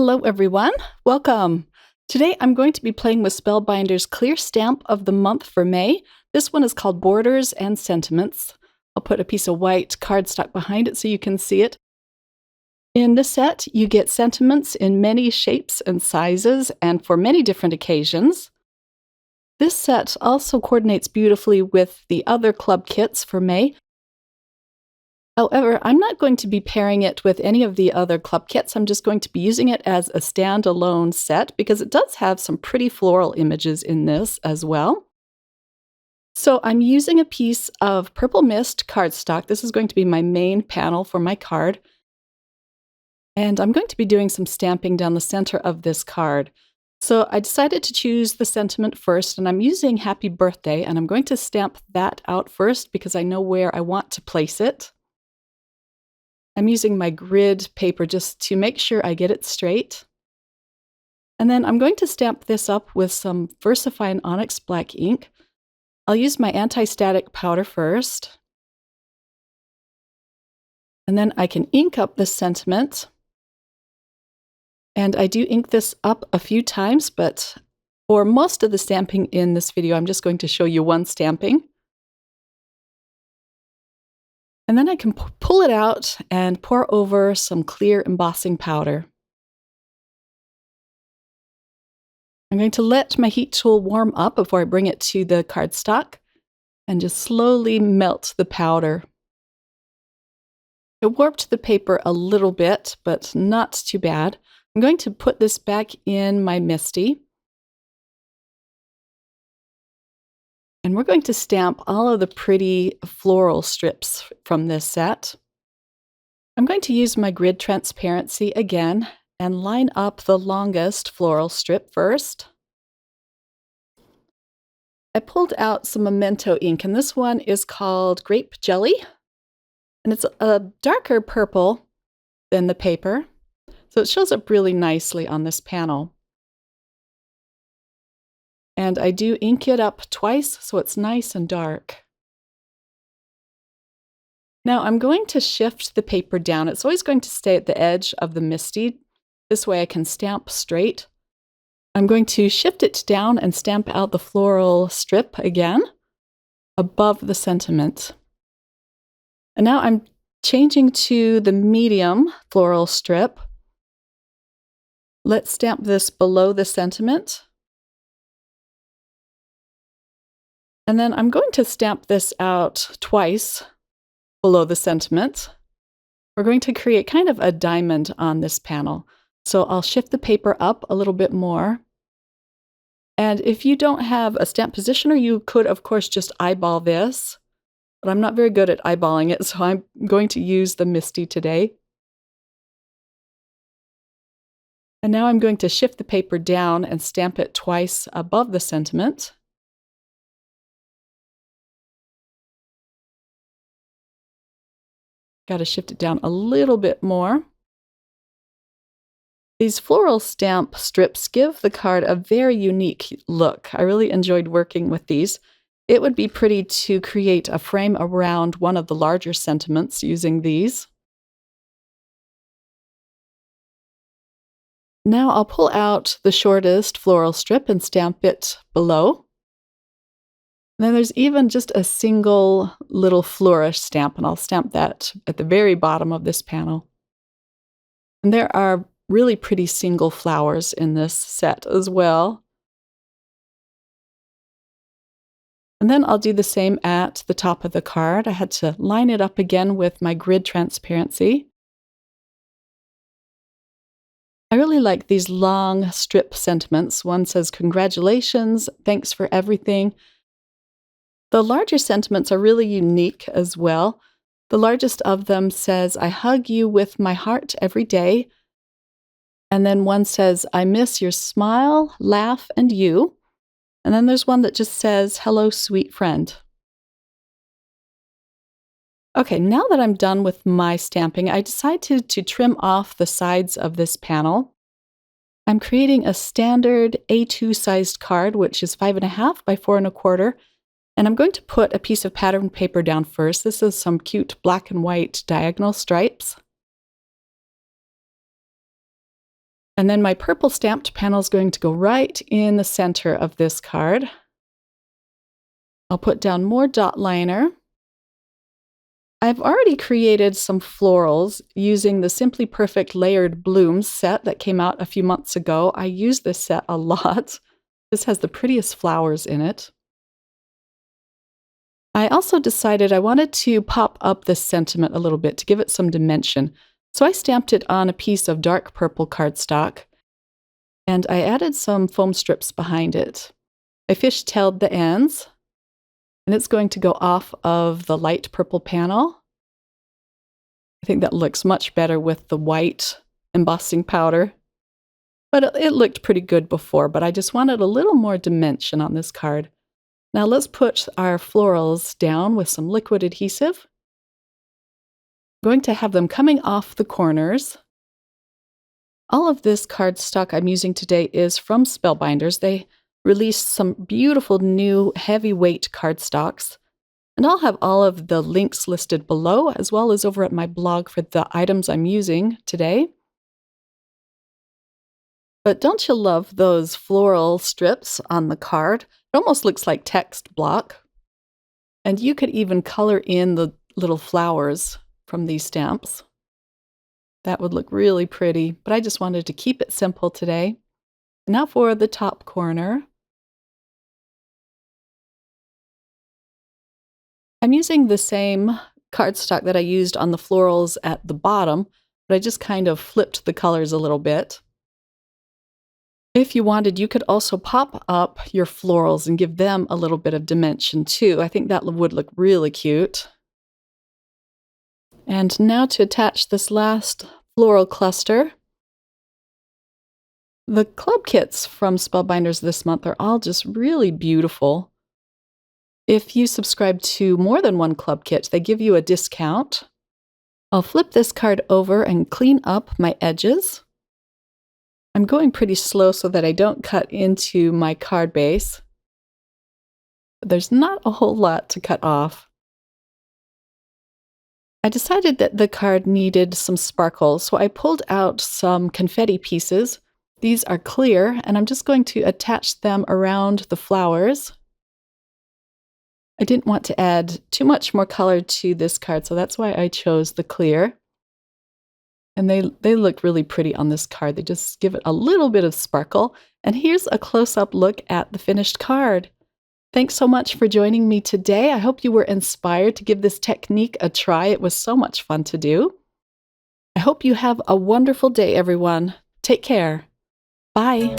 Hello everyone, welcome. Today I'm going to be playing with Spellbinders' Clear Stamp of the Month for May. This one is called Borders and Sentiments. I'll put a piece of white cardstock behind it so you can see it. In this set, you get sentiments in many shapes and sizes and for many different occasions. This set also coordinates beautifully with the other club kits for May. However, I'm not going to be pairing it with any of the other club kits. I'm just going to be using it as a standalone set because it does have some pretty floral images in this as well. So I'm using a piece of Purple Mist cardstock. This is going to be my main panel for my card. And I'm going to be doing some stamping down the center of this card. So I decided to choose the sentiment first, and I'm using Happy Birthday, and I'm going to stamp that out first because I know where I want to place it. I'm using my grid paper just to make sure I get it straight. And then I'm going to stamp this up with some VersaFine Onyx black ink. I'll use my anti-static powder first. And then I can ink up the sentiment. And I do ink this up a few times, but for most of the stamping in this video, I'm just going to show you one stamping. And then I can pull it out and pour over some clear embossing powder. I'm going to let my heat tool warm up before I bring it to the cardstock and just slowly melt the powder. It warped the paper a little bit, but not too bad. I'm going to put this back in my MISTI. And we're going to stamp all of the pretty floral strips from this set. I'm going to use my grid transparency again and line up the longest floral strip first. I pulled out some Memento ink, and this one is called Grape Jelly. And it's a darker purple than the paper, so it shows up really nicely on this panel. And I do ink it up twice so it's nice and dark. Now I'm going to shift the paper down. It's always going to stay at the edge of the MISTI. This way I can stamp straight. I'm going to shift it down and stamp out the floral strip again above the sentiment. And now I'm changing to the medium floral strip. Let's stamp this below the sentiment. And then I'm going to stamp this out twice below the sentiment. We're going to create kind of a diamond on this panel. So I'll shift the paper up a little bit more. And if you don't have a stamp positioner, you could, of course, just eyeball this. But I'm not very good at eyeballing it, so I'm going to use the MISTI today. And now I'm going to shift the paper down and stamp it twice above the sentiment. Got to shift it down a little bit more. These floral stamp strips give the card a very unique look. I really enjoyed working with these. It would be pretty to create a frame around one of the larger sentiments using these. Now I'll pull out the shortest floral strip and stamp it below. And then there's even just a single little flourish stamp, and I'll stamp that at the very bottom of this panel. And there are really pretty single flowers in this set as well. And then I'll do the same at the top of the card. I had to line it up again with my grid transparency. I really like these long strip sentiments. One says, "Congratulations, thanks for everything." The larger sentiments are really unique as well. The largest of them says, "I hug you with my heart every day." And then one says, "I miss your smile, laugh, and you." And then there's one that just says, "Hello, sweet friend." Okay, now that I'm done with my stamping, I decided to trim off the sides of this panel. I'm creating a standard A2 sized card, which is 5.5 by 4.25. And I'm going to put a piece of pattern paper down first. This is some cute black and white diagonal stripes. And then my purple stamped panel is going to go right in the center of this card. I'll put down more dot liner. I've already created some florals using the Simply Perfect Layered Blooms set that came out a few months ago. I use this set a lot. This has the prettiest flowers in it. I also decided I wanted to pop up this sentiment a little bit to give it some dimension. So I stamped it on a piece of dark purple cardstock, and I added some foam strips behind it. I fishtailed the ends, and it's going to go off of the light purple panel. I think that looks much better with the white embossing powder. But it looked pretty good before, but I just wanted a little more dimension on this card. Now let's put our florals down with some liquid adhesive. I'm going to have them coming off the corners. All of this cardstock I'm using today is from Spellbinders. They released some beautiful new heavyweight cardstocks. And I'll have all of the links listed below, as well as over at my blog for the items I'm using today. But don't you love those floral strips on the card? It almost looks like text block. And you could even color in the little flowers from these stamps. That would look really pretty, but I just wanted to keep it simple today. Now for the top corner. I'm using the same cardstock that I used on the florals at the bottom, but I just kind of flipped the colors a little bit. If you wanted, you could also pop up your florals and give them a little bit of dimension too. I think that would look really cute. And now to attach this last floral cluster. The club kits from Spellbinders this month are all just really beautiful. If you subscribe to more than one club kit, they give you a discount. I'll flip this card over and clean up my edges. I'm going pretty slow so that I don't cut into my card base. There's not a whole lot to cut off. I decided that the card needed some sparkle, so I pulled out some confetti pieces. These are clear, and I'm just going to attach them around the flowers. I didn't want to add too much more color to this card, so that's why I chose the clear. And they look really pretty on this card. They just give it a little bit of sparkle. And here's a close-up look at the finished card. Thanks so much for joining me today. I hope you were inspired to give this technique a try. It was so much fun to do. I hope you have a wonderful day, everyone. Take care. Bye.